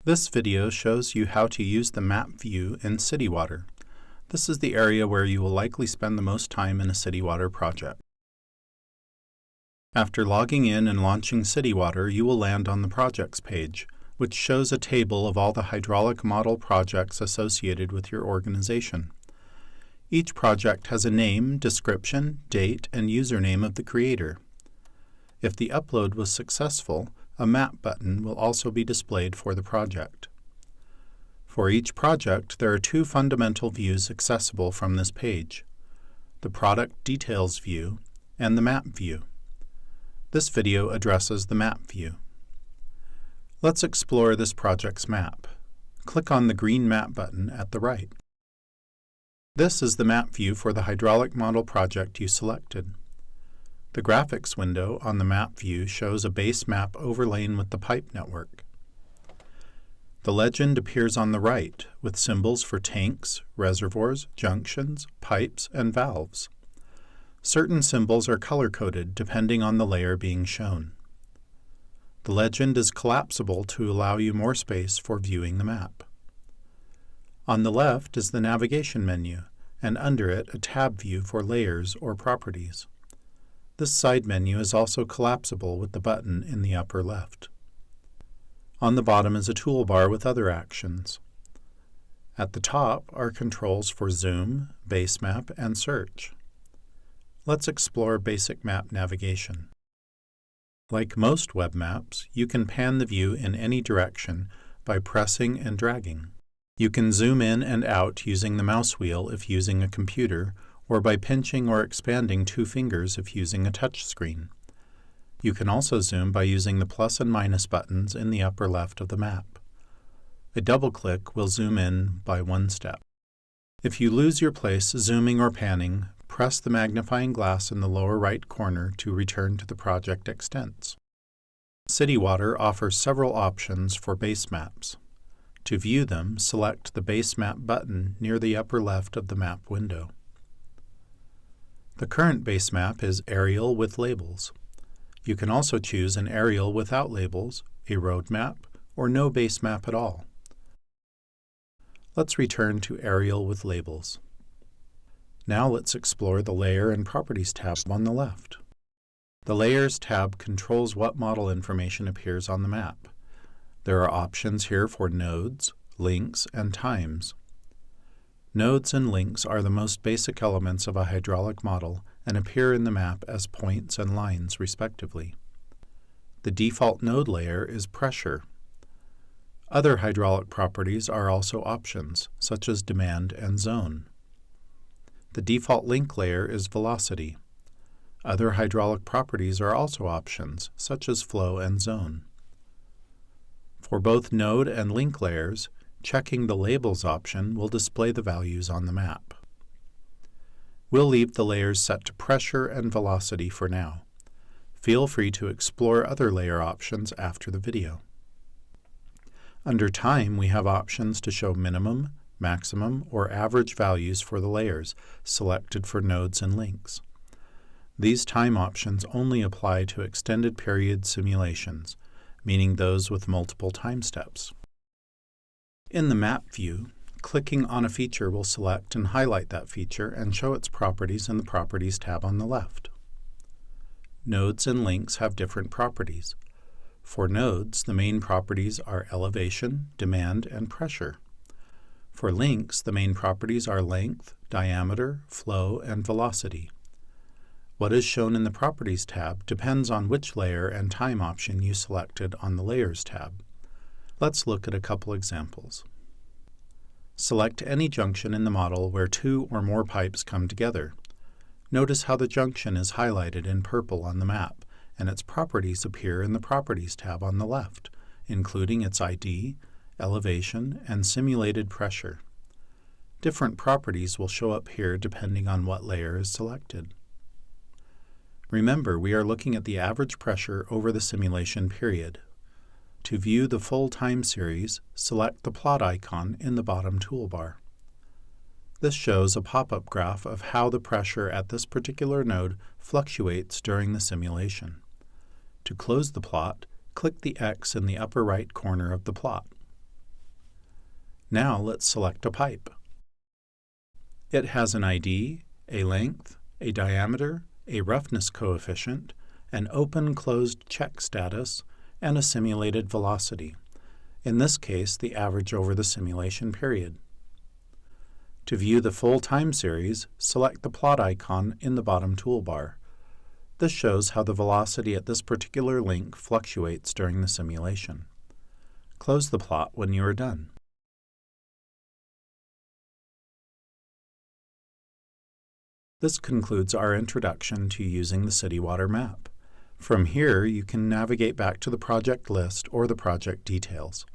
This video shows you how to use the map view in CityWater. This is the area where you will likely spend the most time in a CityWater project. After logging in and launching CityWater, you will land on the Projects page, which shows a table of all the hydraulic model projects associated with your organization. Each project has a name, description, date, and username of the creator. If the upload was successful, a map button will also be displayed for the project. For each project, there are two fundamental views accessible from this page: the Product Details view and the Map view. This video addresses the Map view. Let's explore this project's map. Click on the green Map button at the right. This is the map view for the hydraulic model project you selected. The graphics window on the map view shows a base map overlain with the pipe network. The legend appears on the right with symbols for tanks, reservoirs, junctions, pipes, and valves. Certain symbols are color-coded depending on the layer being shown. The legend is collapsible to allow you more space for viewing the map. On the left is the navigation menu, and under it a tab view for layers or properties. This side menu is also collapsible with the button in the upper left. On the bottom is a toolbar with other actions. At the top are controls for zoom, base map, and search. Let's explore basic map navigation. Like most web maps, you can pan the view in any direction by pressing and dragging. You can zoom in and out using the mouse wheel if using a computer, or by pinching or expanding two fingers if using a touch screen. You can also zoom by using the plus and minus buttons in the upper left of the map. A double click will zoom in by one step. If you lose your place zooming or panning, press the magnifying glass in the lower right corner to return to the project extents. CityWater offers several options for base maps. To view them, select the Base Map button near the upper left of the map window. The current base map is aerial with labels. You can also choose an aerial without labels, a road map, or no base map at all. Let's return to aerial with labels. Now let's explore the Layer and Properties tab on the left. The Layers tab controls what model information appears on the map. There are options here for nodes, links, and times. Nodes and links are the most basic elements of a hydraulic model and appear in the map as points and lines, respectively. The default node layer is pressure. Other hydraulic properties are also options, such as demand and zone. The default link layer is velocity. Other hydraulic properties are also options, such as flow and zone. For both node and link layers, checking the Labels option will display the values on the map. We'll leave the layers set to pressure and velocity for now. Feel free to explore other layer options after the video. Under Time, we have options to show minimum, maximum, or average values for the layers, selected for nodes and links. These time options only apply to extended period simulations, meaning those with multiple time steps. In the Map view, clicking on a feature will select and highlight that feature and show its properties in the Properties tab on the left. Nodes and links have different properties. For nodes, the main properties are elevation, demand, and pressure. For links, the main properties are length, diameter, flow, and velocity. What is shown in the Properties tab depends on which layer and time option you selected on the Layers tab. Let's look at a couple examples. Select any junction in the model where two or more pipes come together. Notice how the junction is highlighted in purple on the map, and its properties appear in the Properties tab on the left, including its ID, elevation, and simulated pressure. Different properties will show up here depending on what layer is selected. Remember, we are looking at the average pressure over the simulation period. To view the full time series, select the plot icon in the bottom toolbar. This shows a pop-up graph of how the pressure at this particular node fluctuates during the simulation. To close the plot, click the X in the upper right corner of the plot. Now let's select a pipe. It has an ID, a length, a diameter, a roughness coefficient, an open-closed check status, and a simulated velocity. In this case, the average over the simulation period. To view the full time series, select the plot icon in the bottom toolbar. This shows how the velocity at this particular link fluctuates during the simulation. Close the plot when you are done. This concludes our introduction to using the CityWater map. From here, you can navigate back to the project list or the project details.